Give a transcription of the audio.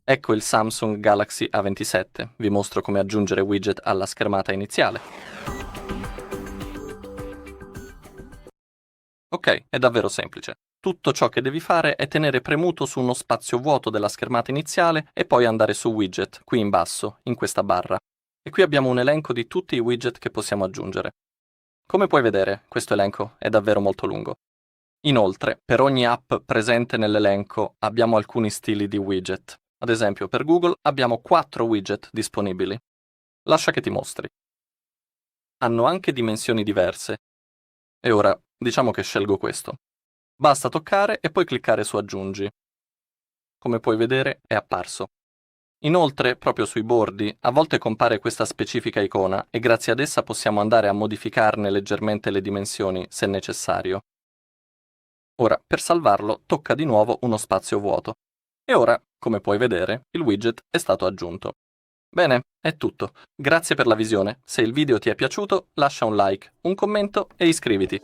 Ecco il Samsung Galaxy A27. Vi mostro come aggiungere widget alla schermata iniziale. Ok, è davvero semplice. Tutto ciò che devi fare è tenere premuto su uno spazio vuoto della schermata iniziale e poi andare su Widget, qui in basso, in questa barra. E qui abbiamo un elenco di tutti i widget che possiamo aggiungere. Come puoi vedere, questo elenco è davvero molto lungo. Inoltre, per ogni app presente nell'elenco abbiamo alcuni stili di widget. Ad esempio, per Google abbiamo 4 widget disponibili. Lascia che ti mostri. Hanno anche dimensioni diverse. E ora, diciamo che scelgo questo. Basta toccare e poi cliccare su Aggiungi. Come puoi vedere, è apparso. Inoltre, proprio sui bordi, a volte compare questa specifica icona e grazie ad essa possiamo andare a modificarne leggermente le dimensioni se necessario. Ora, per salvarlo, tocca di nuovo uno spazio vuoto. E ora, come puoi vedere, il widget è stato aggiunto. Bene, è tutto. Grazie per la visione. Se il video ti è piaciuto, lascia un like, un commento e iscriviti.